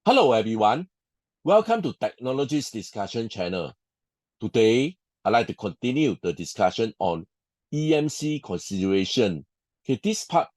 Hello everyone, welcome to Technologies Discussion channel. Today, I'd like to continue the discussion on EMC consideration. Okay, this part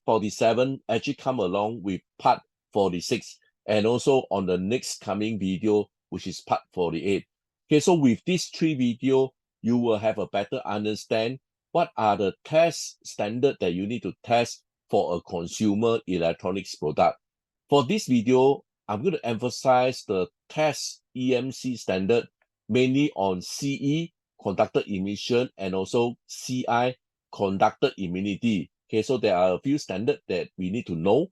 47 actually come along with part 46 and also on the next coming video, which is part 48. Okay, so with these three videos, you will have a better understand what are the test standard that you need to test for a consumer electronics product. For this video, I'm going to emphasize the test EMC standard, mainly on CE, conductor emission, and also CI, conductor immunity. Okay, so there are a few standards that we need to know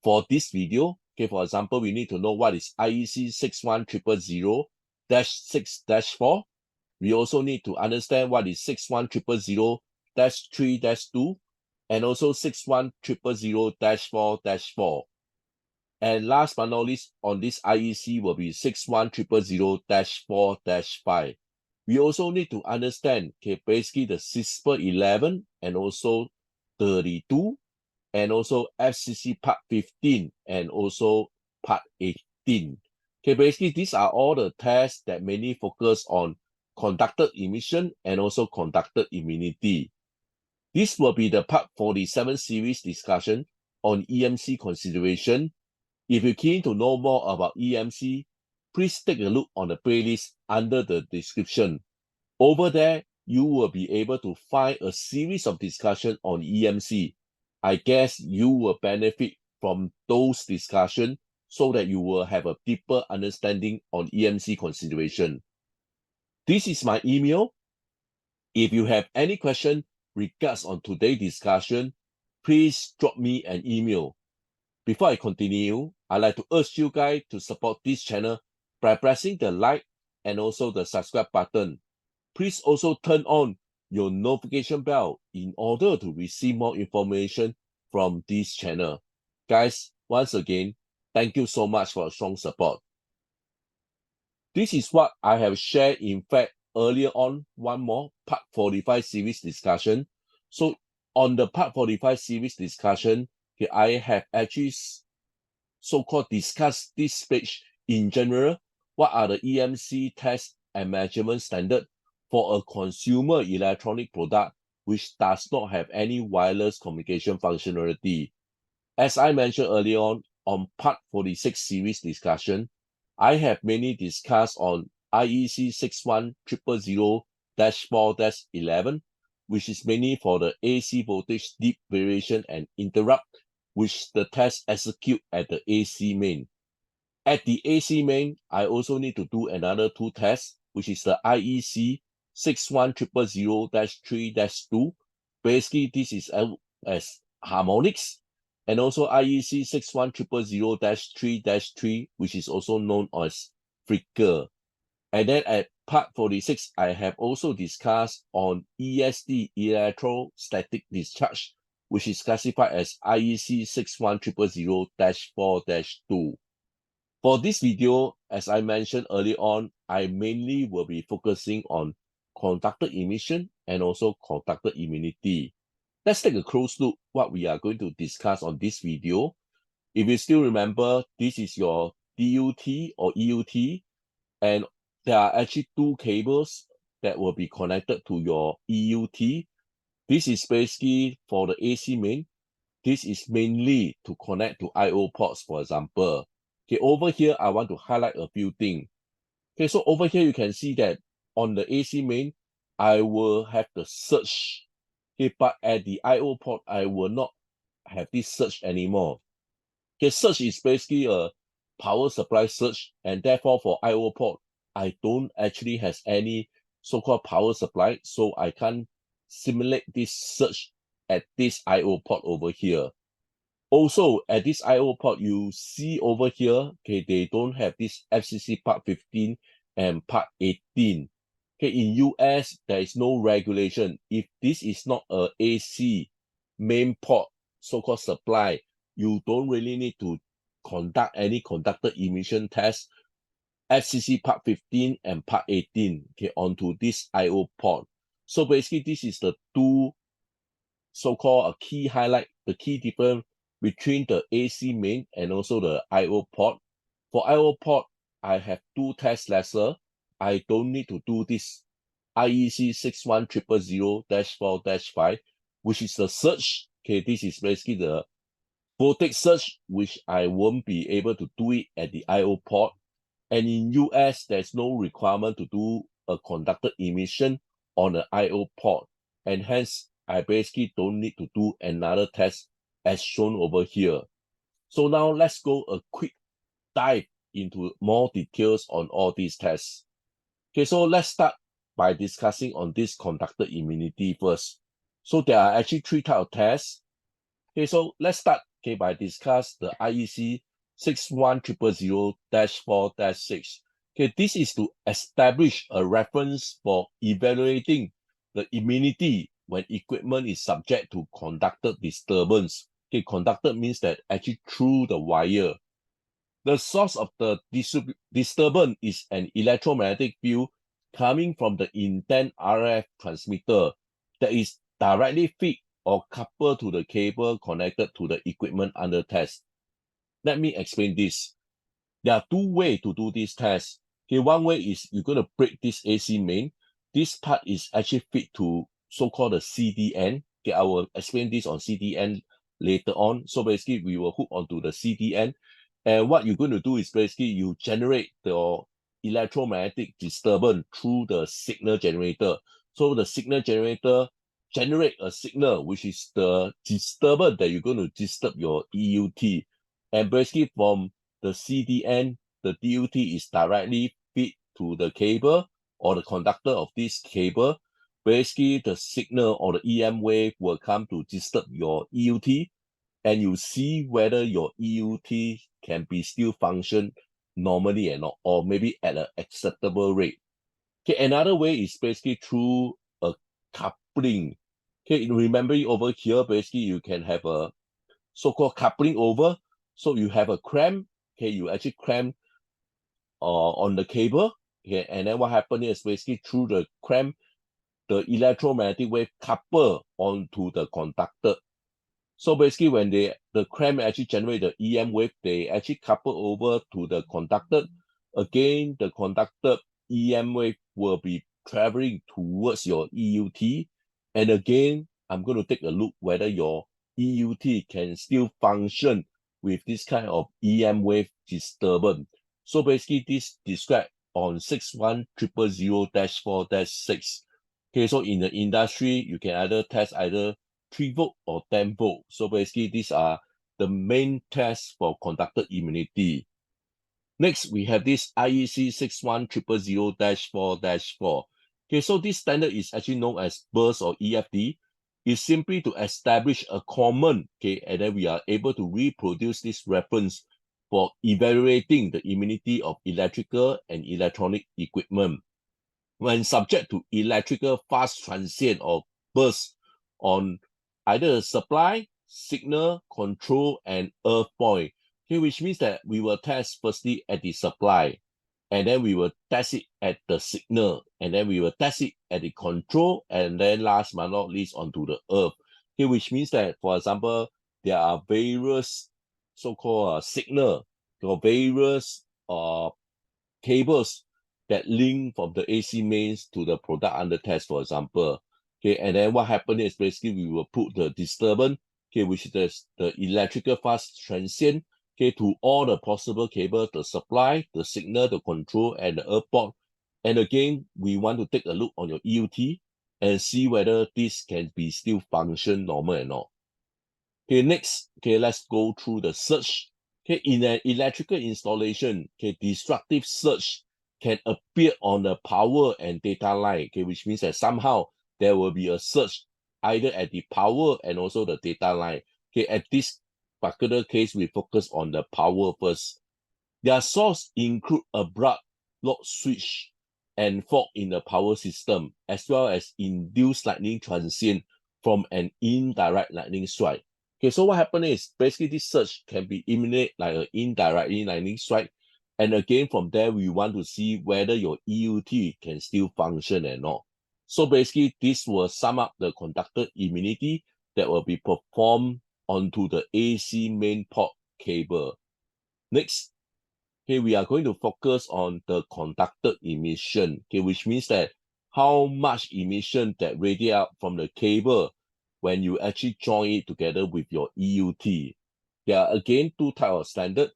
for this video. Okay, for example, we need to know what is IEC 61000-6-4. We also need to understand what is 61000-3-2 and also 61000-4-4. And last but not least, on this IEC will be 61000-4-5. We also need to understand, okay, basically the CISPR 11 and also 32, and also FCC Part 15 and also Part 18. Okay, basically these are all the tests that mainly focus on conductor emission and also conductor immunity. This will be the Part 47 series discussion on EMC consideration. If you're keen to know more about EMC, please take a look on the playlist under the description. Over there, you will be able to find a series of discussion on EMC. I guess you will benefit from those discussions so that you will have a deeper understanding on EMC consideration. This is my email. If you have any question regards on today's discussion, please drop me an email. Before I continue, I'd like to urge you guys to support this channel by pressing the like and also the subscribe button. Please also turn on your notification bell in order to receive more information from this channel. Guys, once again, thank you so much for your strong support. This is what I have shared, in fact, earlier on, one more Part 45 series discussion. So on the Part 45 series discussion, okay, I have actually so-called discussed this page in general. What are the EMC test and measurement standard for a consumer electronic product which does not have any wireless communication functionality? As I mentioned earlier on Part 46 series discussion, I have mainly discussed on IEC 61000-4-11, which is mainly for the AC voltage dip variation and interrupt, which the test execute at the AC main. At the AC main, I also need to do another two tests, which is the IEC 61000-3-2. Basically, this is as harmonics, and also IEC 61000-3-3, which is also known as flicker. And then at Part 46, I have also discussed on ESD, electrostatic discharge, which is classified as IEC 61000-4-2. For this video, as I mentioned earlier on, I mainly will be focusing on conductor emission and also conductor immunity. Let's take a close look what we are going to discuss on this video. If you still remember, this is your DUT or EUT, and there are actually two cables that will be connected to your EUT. This is basically for the AC main. This is mainly to connect to I/O ports, for example. Okay, over here, I want to highlight a few things. Okay, so over here, you can see that on the AC main, I will have the surge. Okay, but at the I/O port, I will not have this surge anymore. Okay, surge is basically a power supply surge, and therefore for I/O port, I don't actually have any so-called power supply, so I can't simulate this surge at this I/O port over here. Also, at this I/O port, you see over here, okay, they don't have this FCC Part 15 and Part 18. Okay, in US, there is no regulation. If this is not a AC main port, so-called supply, you don't really need to conduct any conductor emission test, FCC Part 15 and Part 18, okay, onto this I/O port. So basically, this is the two so-called key highlight, the key difference between the AC main and also the I/O port. For IO port, I have 2 tests lesser. I don't need to do this IEC 61000-4-5, which is the search. Okay, this is basically the voltage search, which I won't be able to do it at the IO port. And in US, there's no requirement to do a conductor emission on an IO port. And hence, I basically don't need to do another test as shown over here. So now let's go a quick dive into more details on all these tests. Okay, so let's start by discussing on this conductor immunity first. So there are actually 3 types of tests. Okay, so let's start by discuss the IEC 61000-4-6. Okay, this is to establish a reference for evaluating the immunity when equipment is subject to conductor disturbance. Okay, conductor means that actually through the wire. The source of the disturbance is an electromagnetic field coming from the intent RF transmitter that is directly fed or coupled to the cable connected to the equipment under test. Let me explain this. There are 2 ways to do this test. Okay, one way is you're going to break this AC main. This part is actually fed to so-called the CDN. Okay, I will explain this on CDN later on. So basically, we will hook onto the CDN. And what you're going to do is basically you generate the electromagnetic disturbance through the signal generator. So the signal generator generate a signal, which is the disturbance that you're going to disturb your EUT. And basically from the CDN, the DUT is directly fed to the cable or the conductor of this cable. Basically, the signal or the EM wave will come to disturb your EUT, and you see whether your EUT can be still function normally or not, or maybe at an acceptable rate. Okay, another way is basically through a coupling. Okay, remember over here, basically you can have a so-called coupling over. So you have a clamp. Okay, you actually clamp on the cable. Okay, and then what happens is basically through the clamp, the electromagnetic wave couple onto the conductor. So basically when the clamp actually generate the EM wave, they actually couple over to the conductor. Again, the conductor EM wave will be traveling towards your EUT. And again, I'm going to take a look whether your EUT can still function with this kind of EM wave disturbance. So basically this described on 61000-4-6. Okay, so in the industry, you can either test either 3 volt or 10 volt. So basically these are the main tests for conductor immunity. Next, we have this IEC 61000-4-4. Okay, so this standard is actually known as burst or EFD. It's simply to establish a common, okay, and then we are able to reproduce this reference for evaluating the immunity of electrical and electronic equipment when subject to electrical fast transient or burst on either the supply, signal, control, and earth point. Okay, which means that we will test firstly at the supply, and then we will test it at the signal, and then we will test it at the control, and then last but not least onto the earth. Okay, which means that, for example, there are various so-called signal or various cables that link from the AC mains to the product under test, for example. Okay, and then what happened is basically we will put the disturbance, okay, which is the electrical fast transient, okay, to all the possible cables, the supply, the signal, the control, and the earth port. And again, we want to take a look on your EUT and see whether this can be still function normal or not. Okay, next, okay, let's go through the search. Okay, in an electrical installation, okay, destructive surge can appear on the power and data line, okay, which means that somehow there will be a surge either at the power and also the data line. Okay, at this particular case, we focus on the power first. Their source include abrupt load switch and fault in the power system, as well as induced lightning transient from an indirect lightning strike. Okay, so what happened is basically this surge can be eliminated like an indirect lightning strike. And again, from there, we want to see whether your EUT can still function or not. So basically, this will sum up the conductor immunity that will be performed onto the AC main port cable. Next, okay, we are going to focus on the conductor emission, okay, which means that how much emission that radiate out from the cable when you actually join it together with your EUT. There are again two types of standard,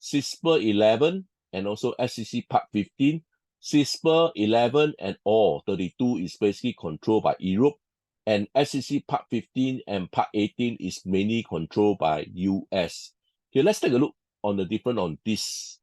CISPR 11 and also FCC Part 15. CISPR 11 and or 32 is basically controlled by Europe, and FCC Part 15 and Part 18 is mainly controlled by US. Okay, let's take a look on the difference on this.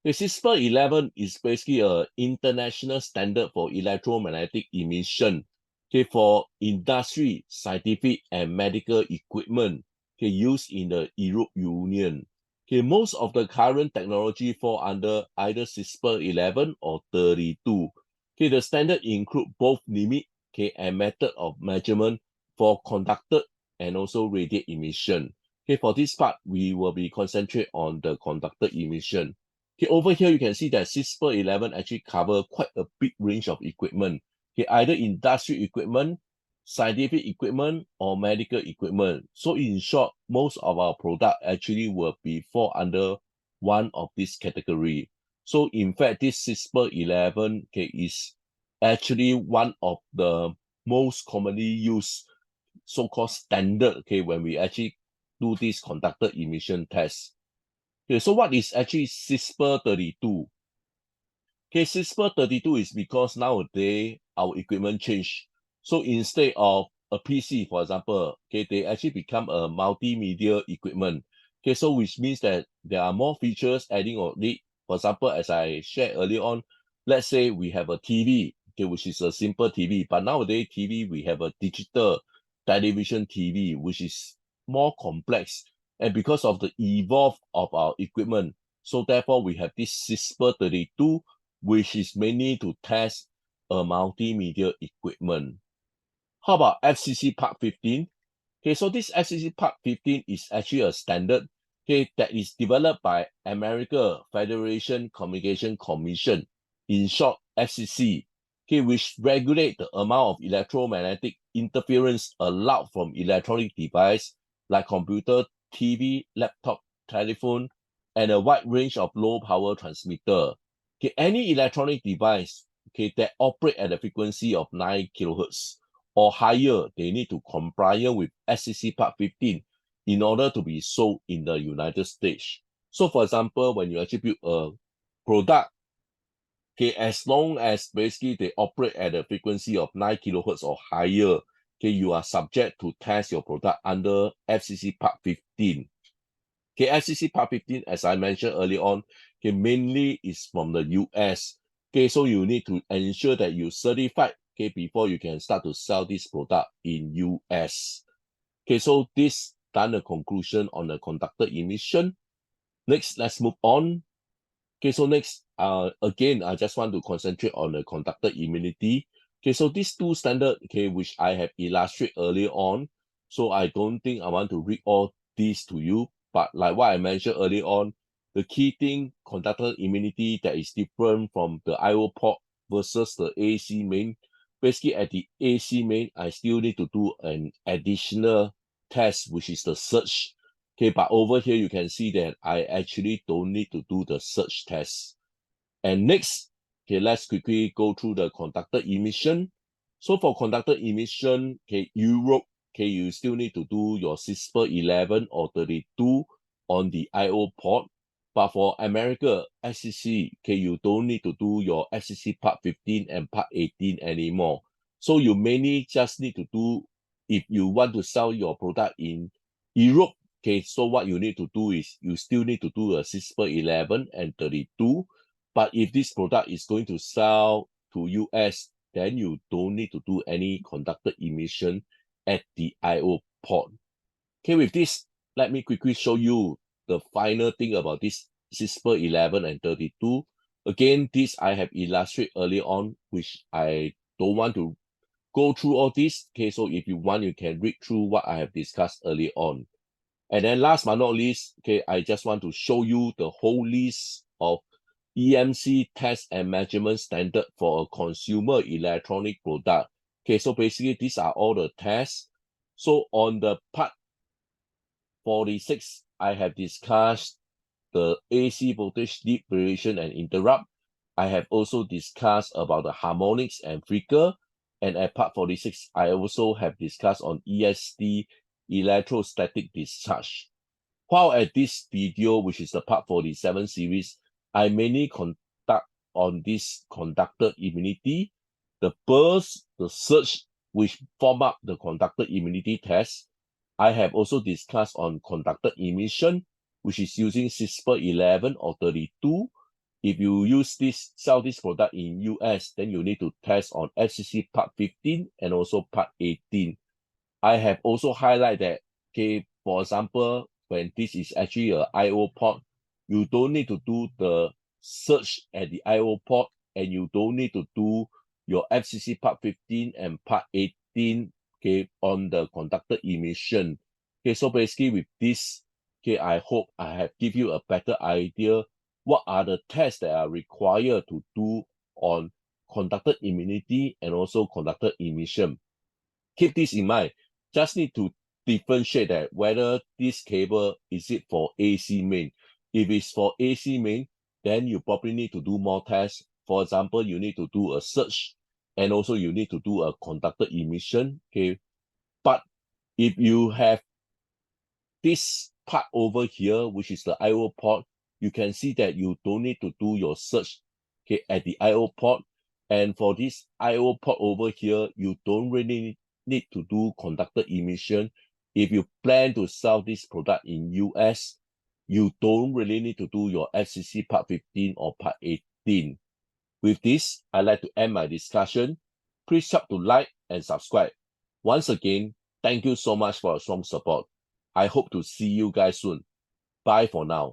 The CISPR 11 is basically an international standard for electromagnetic emission, okay, for industry, scientific, and medical equipment, okay, used in the European Union. Okay, most of the current technology fall under either CISPR 11 or 32. Okay, the standard include both limit, okay, and method of measurement for conductor and also radiate emission. Okay, for this part, we will be concentrate on the conductor emission. Okay, over here you can see that CISPR 11 actually cover quite a big range of equipment. Okay, either industrial equipment, scientific equipment, or medical equipment. So in short, most of our product actually will be fall under one of this category. So in fact, this CISPR 11, okay, is actually one of the most commonly used so-called standard, okay, when we actually do this conductor emission test. Okay, so what is actually CISPR 32? Okay, CISPR 32 is because nowadays our equipment change. So instead of a PC, for example, okay, they actually become a multimedia equipment. Okay, so which means that there are more features adding on it. For example, as I shared earlier on, let's say we have a TV, okay, which is a simple TV, but nowadays TV, we have a digital television TV, which is more complex. And because of the evolve of our equipment, so therefore we have this CISPR 32, which is mainly to test a multimedia equipment. How about FCC Part 15? Okay, so this FCC Part 15 is actually a standard, okay, that is developed by American Federation Communication Commission, in short, FCC, okay, which regulate the amount of electromagnetic interference allowed from electronic device like computer, TV, laptop, telephone, and a wide range of low power transmitter. Okay, any electronic device, okay, that operate at a frequency of 9 kilohertz or higher, they need to comply with FCC Part 15 in order to be sold in the United States. So for example, when you attribute a product, okay, as long as basically they operate at a frequency of 9 kilohertz or higher, okay, you are subject to test your product under FCC Part 15. Okay, FCC Part 15, as I mentioned earlier on, okay, mainly is from the US. Okay, so you need to ensure that you certified, okay, before you can start to sell this product in US. Okay, so this done a conclusion on the conductor emission. Next, let's move on. Okay, so next, again, I just want to concentrate on the conductor immunity. Okay, so these two standard, okay, which I have illustrated earlier on. So I don't think I want to read all these to you, but like what I mentioned earlier on, the key thing, conductor immunity that is different from the IO port versus the AC main. Basically, at the AC main, I still need to do an additional test, which is the surge. Okay, but over here you can see that I actually don't need to do the surge test. And next, okay, let's quickly go through the conductor emission. So for conductor emission, okay, Europe, okay, you still need to do your CISPR 11 or 32 on the IO port. But for America, FCC, okay, you don't need to do your FCC Part 15 and Part 18 anymore. So you mainly just need to do, if you want to sell your product in Europe, okay, so what you need to do is you still need to do a CISPR 11 and 32. But if this product is going to sell to US, then you don't need to do any conductor emission at the IO port. Okay, with this, let me quickly show you the final thing about this CISPR 11 and 32. Again, this I have illustrated earlier on, which I don't want to go through all this. Okay, so if you want, you can read through what I have discussed earlier on. And then last but not least, okay, I just want to show you the whole list of EMC test and measurement standard for a consumer electronic product. Okay, so basically these are all the tests. So on the part 46, I have discussed, the AC voltage dip variation and interrupt. I have also discussed about the harmonics and flicker. And at part 46, I also have discussed on ESD, electrostatic discharge. While at this video, which is the part 47 series, I mainly conduct on this conductor immunity, the burst, the surge, which form up the conductor immunity test. I have also discussed on conductor emission, which is using CISPR 11 or 32. If you use sell this product in US, then you need to test on FCC part 15 and also part 18. I have also highlighted that, okay, for example, when this is actually a IO port, you don't need to do the search at the IO port, and you don't need to do your FCC part 15 and part 18, okay, on the conductor emission. Okay, so basically with this, okay, I hope I have give you a better idea what are the tests that are required to do on conductor immunity and also conductor emission. Keep this in mind. Just need to differentiate that whether this cable is it for AC main. If it's for AC main, then you probably need to do more tests. For example, you need to do a search, and also you need to do a conductor emission. Okay, but if you have this part over here, which is the IO port, you can see that you don't need to do your search, okay, at the IO port. And for this IO port over here, you don't really need to do conductor emission. If you plan to sell this product in US, you don't really need to do your FCC part 15 or part 18. With this, I'd like to end my discussion. Please help to like and subscribe. Once again, thank you so much for your strong support. I hope to see you guys soon. Bye for now.